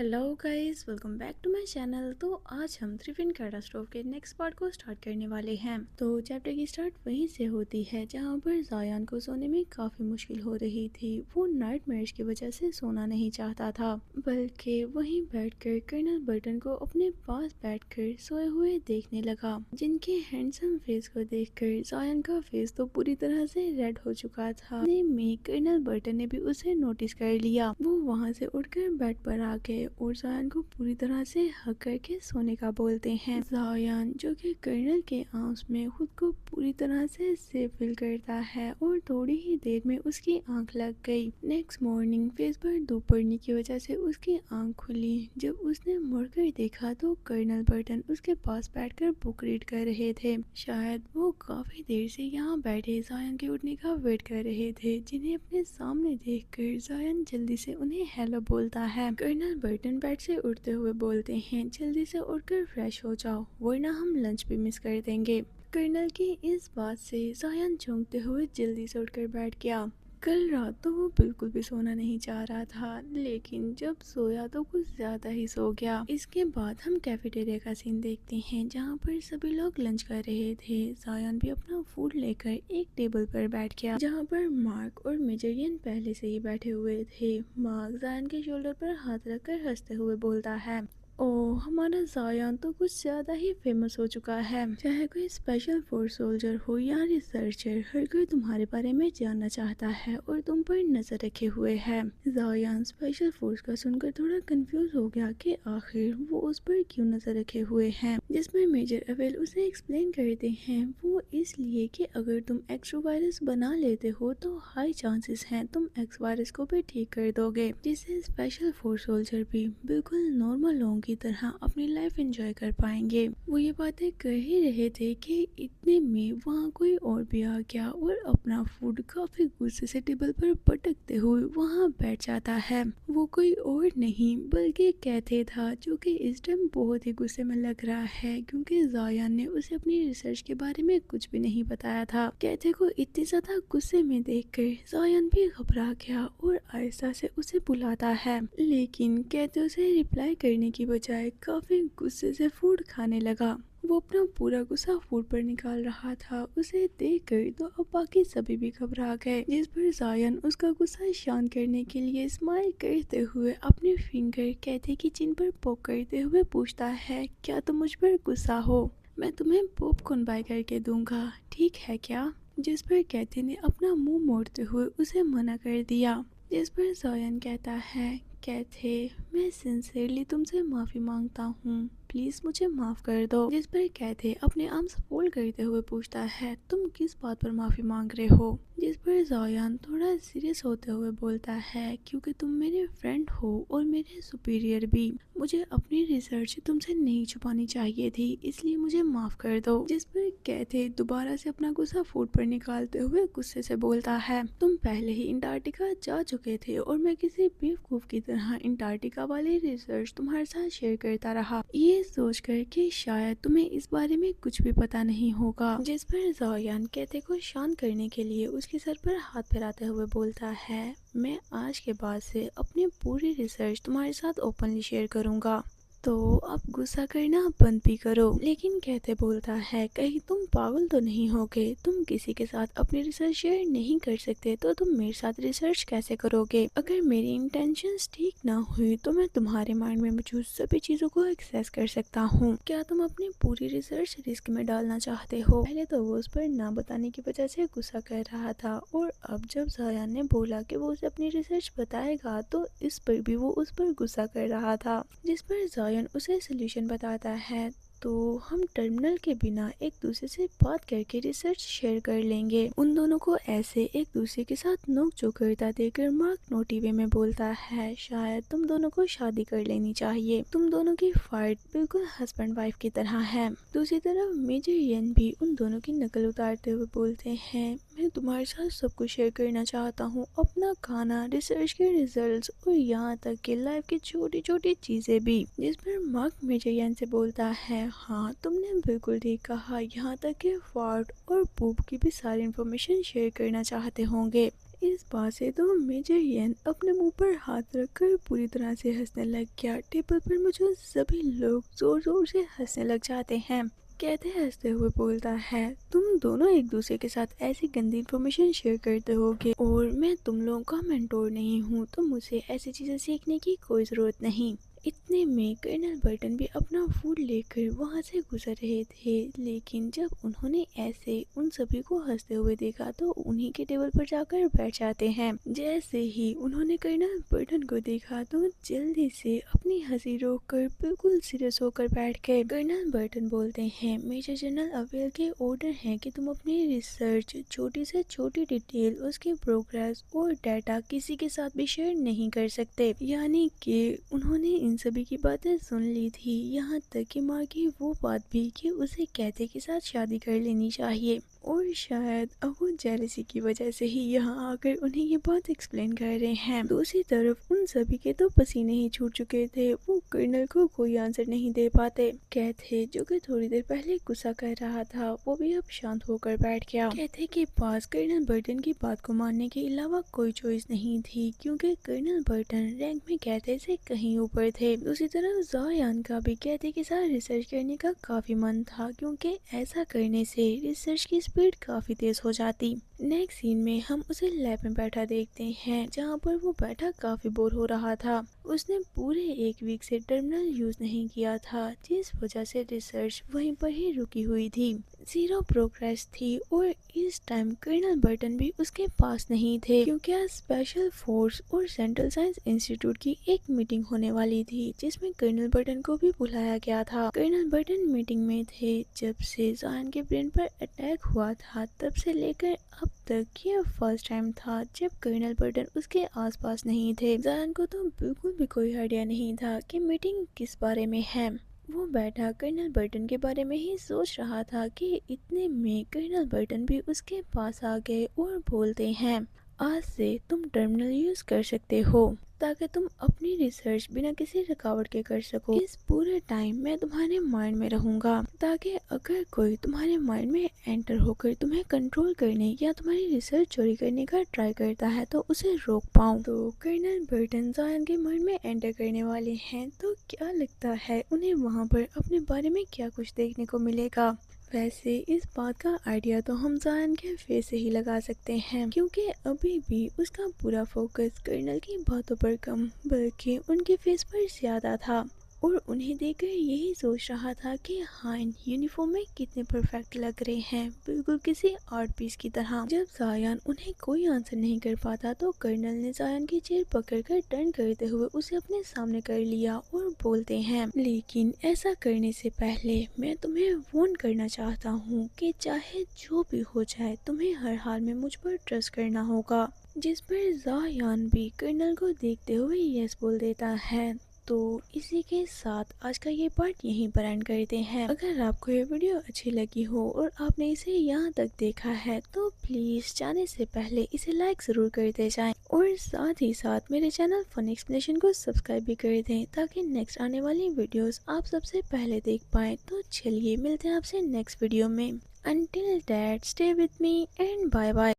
Hello guys, welcome back to my channel. तो आज हम त्रिवेणी कैटास्ट्रोफ के नेक्स्ट पार्ट को स्टार्ट करने वाले हैं। तो चैप्टर की स्टार्ट वहीं से होती है जहां पर जायान को सोने में काफ़ी मुश्किल हो रही थी। वो नाइटमेयर्स की वजह से सोना नहीं चाहता था, बल्कि वहीं बैठकर कर्नल बर्टन को अपने पास बैठकर सोए हुए देखने लगा, जिनके हैंडसम फेस को देखकर जायान का फेस तो पूरी तरह से रेड हो चुका था। में कर्नल बर्टन ने भी उसे नोटिस कर लिया। वो वहाँ से उठकर बेड पर आ गए और जायान को पूरी तरह से हक करके सोने का बोलते हैं। जायान, जो कि कर्नल के आर्म्स में खुद को पूरी तरह से सेफ फील करता है, और थोड़ी ही देर में उसकी आंख लग गई। नेक्स्ट मॉर्निंग फेस पर धूप पड़ने की वजह से उसकी आंख खुली। जब उसने मुड़कर देखा तो कर्नल बर्टन उसके पास बैठकर बुक रीड कर रहे थे। शायद वो काफी देर से यहाँ बैठे जायान के उठने का वेट कर रहे थे, जिन्हें अपने सामने देखकर जायान जल्दी से उन्हें हेलो बोलता है। कर्नल बर्टन बेड से उठते हुए बोलते हैं, जल्दी से उठकर फ्रेश हो जाओ वरना हम लंच भी मिस कर देंगे। कर्नल की इस बात से जायान चौंकते हुए जल्दी से उठकर बैठ गया। कल रात तो वो बिल्कुल भी सोना नहीं चाह रहा था, लेकिन जब सोया तो कुछ ज्यादा ही सो गया। इसके बाद हम कैफेटेरिया का सीन देखते हैं, जहाँ पर सभी लोग लंच कर रहे थे। जायान भी अपना फूड लेकर एक टेबल पर बैठ गया, जहाँ पर मार्क और मेजरियन पहले से ही बैठे हुए थे। मार्क जायान के शोल्डर पर हाथ रखकर हंसते हुए बोलता है, ओह, हमारा जायान तो कुछ ज्यादा ही फेमस हो चुका है। चाहे कोई स्पेशल फोर्स सोल्जर हो या रिसर्चर, हर कोई तुम्हारे बारे में जानना चाहता है और तुम पर नजर रखे हुए है। जायान स्पेशल फोर्स का सुनकर थोड़ा कंफ्यूज हो गया कि आखिर वो उस पर क्यों नजर रखे हुए हैं, जिसमें मेजर अवेल उसे एक्सप्लेन करते हैं वो इसलिए कि अगर तुम एक्स्ट्रा वायरस बना लेते हो तो हाई चांसेस हैं तुम एक्स वायरस को भी ठीक कर दोगे, जिससे स्पेशल फोर्स सोल्जर भी बिल्कुल नॉर्मल लोगों की तरह अपनी लाइफ एंजॉय कर पाएंगे। वो ये बातें कर ही रहे थे कि इतने में वहाँ कोई और भी आ गया और अपना फूड काफी गुस्से से टेबल पर पटकते हुए वहाँ बैठ जाता है। वो कोई और नहीं बल्कि कैथे था, जो कि इस टाइम बहुत ही गुस्से में लग रहा है क्योंकि जायान ने उसे अपनी रिसर्च के बारे में कुछ भी नहीं बताया था। कैथे को इतनी ज्यादा गुस्से में देखकर जायान भी घबरा गया और आहिस्ता से उसे बुलाता है, लेकिन कैथे उसे रिप्लाई करने की बजाय काफी गुस्से से फूड खाने लगा। वो अपना पूरा गुस्सा फूड पर निकाल रहा था। उसे देखकर तो अब बाकी सभी भी घबरा गए, जिस पर जायान उसका गुस्सा शांत करने के लिए स्माइल करते हुए अपने फिंगर कैथे की चिन पर पोक करते हुए पूछता है, क्या तुम मुझ पर गुस्सा हो? मैं तुम्हें पॉपकॉर्न बाय करके दूंगा, ठीक है क्या? जिस पर कैथे ने अपना मुंह मोड़ते हुए उसे मना कर दिया, जिस पर जायान कहता है, कैथे, मैं सिंसियरली तुमसे माफी मांगता हूँ, प्लीज मुझे माफ कर दो। जिस पर कैथे अपने आर्म्स फोल्ड करते हुए पूछता है, तुम किस बात पर माफी मांग रहे हो? जिस पर जायान थोड़ा सीरियस होते हुए बोलता है, क्योंकि तुम मेरे फ्रेंड हो और मेरे सुपीरियर भी। मुझे अपनी रिसर्च तुमसे नहीं छुपानी चाहिए थी, इसलिए मुझे माफ कर दो। जिस पर कैथे दोबारा से अपना गुस्सा फूड पर निकालते हुए गुस्से से बोलता है, तुम पहले ही अंटार्कटिका जा चुके थे और मैं किसी बेवकूफ की तरह अंटार्कटिका वाली रिसर्च तुम्हारे साथ शेयर करता रहा, ये सोचकर कि शायद तुम्हें इस बारे में कुछ भी पता नहीं होगा। जिस पर जायान कैथे को शांत करने के लिए उसके सर पर हाथ फिराते हुए बोलता है, मैं आज के बाद से अपनी पूरी रिसर्च तुम्हारे साथ ओपनली शेयर करूंगा, तो अब गुस्सा करना बंद भी करो। लेकिन कैथे बोलता है, कहीं तुम पागल तो नहीं होगे? तुम किसी के साथ अपनी रिसर्च शेयर नहीं कर सकते तो तुम मेरे साथ रिसर्च कैसे करोगे? अगर मेरी इंटेंशंस ठीक ना हुई तो मैं तुम्हारे माइंड में मौजूद सभी चीजों को एक्सेस कर सकता हूँ। क्या तुम अपनी पूरी रिसर्च रिस्क में डालना चाहते हो? पहले तो वो उस पर ना बताने की वजह से गुस्सा कर रहा था, और अब जब जायान ने बोला कि वो उसे अपनी रिसर्च बताएगा तो इस पर भी वो उस पर गुस्सा कर रहा था। जिस पर जायान उसे सोल्यूशन बताता है, तो हम टर्मिनल के बिना एक दूसरे से बात करके रिसर्च शेयर कर लेंगे। उन दोनों को ऐसे एक दूसरे के साथ नोक-झोंक करता देखकर मार्क नोटी वे में बोलता है, शायद तुम दोनों को शादी कर लेनी चाहिए, तुम दोनों की फाइट बिल्कुल हस्बैंड वाइफ की तरह है। दूसरी तरफ मेजर येन भी उन दोनों की नकल उतारते हुए बोलते हैं, मैं तुम्हारे साथ सब कुछ शेयर करना चाहता हूँ, अपना खाना, रिसर्च के रिजल्ट्स और यहाँ तक कि लाइफ की छोटी छोटी चीजें भी। जिस पर मार्क मेजर येन से बोलता है, हाँ तुमने बिल्कुल ठीक कहा, यहाँ तक कि फार्ट और पूप की भी सारी इन्फॉर्मेशन शेयर करना चाहते होंगे। इस बात से तो मेजर यन अपने मुंह पर हाथ रखकर पूरी तरह से हंसने लग गया। टेबल पर मौजूद सभी लोग जोर जोर से हंसने लग जाते हैं। कहते हंसते हुए बोलता है, तुम दोनों एक दूसरे के साथ ऐसी गंदी इन्फॉर्मेशन शेयर करते होगे और मैं तुम लोगों का मेंटोर नहीं हूँ, तो मुझे ऐसी चीजें सीखने की कोई जरूरत नहीं। इतने में कर्नल बर्टन भी अपना फूड लेकर वहां से गुजर रहे थे, लेकिन जब उन्होंने ऐसे उन सभी को हंसते हुए देखा तो उन्हीं के टेबल पर जाकर बैठ जाते हैं। जैसे ही उन्होंने कर्नल बर्टन को देखा तो जल्दी से अपनी हंसी रोककर बिल्कुल सीरियस होकर बैठ गए। कर्नल बर्टन बोलते हैं, मेजर जनरल अवेल के ऑर्डर हैं कि तुम अपनी रिसर्च छोटी से छोटी डिटेल, उसकी प्रोग्रेस और डाटा किसी के साथ भी शेयर नहीं कर सकते। यानी कि उन्होंने इन सभी की बातें सुन ली थी, यहाँ तक कि माँ की वो बात भी कि उसे कैथे के साथ शादी कर लेनी चाहिए। और शायद अब वो जेलसी की वजह से ही यहाँ आकर उन्हें ये बात एक्सप्लेन कर रहे हैं। दूसरी तरफ उन सभी के तो पसीने ही छूट चुके थे, वो कर्नल को कोई आंसर नहीं दे पाते। कैथे जो कि थोड़ी देर पहले गुस्सा कर रहा था, वो भी अब शांत होकर बैठ गया। कैथे के पास कर्नल बर्टन की बात को मानने के अलावा कोई चॉइस नहीं थी, क्योंकि कर्नल बर्टन रैंक में कैथे से कहीं ऊपर थे। दूसरी तरफ ज़ायान का भी कैथे के साथ रिसर्च करने का काफी मन था, क्योंकि ऐसा करने से रिसर्च की स्पीड काफी तेज हो जाती। नेक्स्ट सीन में हम उसे लैब में बैठा देखते हैं, जहाँ पर वो बैठा काफी बोर हो रहा था। उसने पूरे एक वीक से टर्मिनल यूज नहीं किया था, जिस वजह से रिसर्च वहीं पर ही रुकी हुई थी। जीरो प्रोग्रेस थी और इस टाइम कर्नल बर्टन भी उसके पास नहीं थे, क्योंकि आज स्पेशल फोर्स और सेंट्रल साइंस इंस्टीट्यूट की एक मीटिंग होने वाली थी, जिसमें कर्नल बर्टन को भी बुलाया गया था। कर्नल बर्टन मीटिंग में थे जब से ज़ायन के ब्रेन पर अटैक हुआ था, तब से लेकर अब तक ये फर्स्ट टाइम था जब कर्नल बर्टन उसके आसपास नहीं थे। ज़ायन को तो बिल्कुल भी कोई आइडिया नहीं था कि मीटिंग किस बारे में है। वो बैठा कर्नल बर्टन के बारे में ही सोच रहा था कि इतने में कर्नल बर्टन भी उसके पास आ गए और बोलते हैं, आज से तुम टर्मिनल यूज कर सकते हो, ताकि तुम अपनी रिसर्च बिना किसी रुकावट के कर सको। इस पूरे टाइम मैं तुम्हारे माइंड में रहूंगा, ताकि अगर कोई तुम्हारे माइंड में एंटर होकर तुम्हें कंट्रोल करने या तुम्हारी रिसर्च चोरी करने का ट्राई करता है तो उसे रोक पाऊँ। तो कर्नल बर्टन ज़ायन के माइंड में एंटर करने वाले हैं, तो क्या लगता है उन्हें वहाँ पर अपने बारे में क्या कुछ देखने को मिलेगा। वैसे इस बात का आइडिया तो हम ज़ायन के फेस से ही लगा सकते हैं, क्योंकि अभी भी उसका पूरा फोकस कर्नल की बातों पर कम बल्कि उनके फेस पर ज्यादा था, और उन्हें देखकर यही सोच रहा था कि हाँ, इन यूनिफॉर्म में कितने परफेक्ट लग रहे हैं, बिल्कुल किसी आर्ट पीस की तरह। जब ज़ायन उन्हें कोई आंसर नहीं कर पाता तो कर्नल ने ज़ायन की चेयर पकड़कर टर्न करते हुए उसे अपने सामने कर लिया और बोलते हैं, लेकिन ऐसा करने से पहले मैं तुम्हें वार्न करना चाहता हूँ कि चाहे जो भी हो जाए, तुम्हें हर हाल में मुझ पर ट्रस्ट करना होगा। जिस पर ज़ायन भी कर्नल को देखते हुए यस बोल देता है। तो इसी के साथ आज का ये पार्ट यहीं पर एंड करते हैं। अगर आपको ये वीडियो अच्छी लगी हो और आपने इसे यहाँ तक देखा है तो प्लीज जाने से पहले इसे लाइक जरूर करते जाएं, और साथ ही साथ मेरे चैनल फन एक्सप्लेनेशन को सब्सक्राइब भी कर दें, ताकि नेक्स्ट आने वाली वीडियोस आप सबसे पहले देख पाएं। तो चलिए मिलते हैं आपसे नेक्स्ट वीडियो में। Until that, stay with me and bye bye.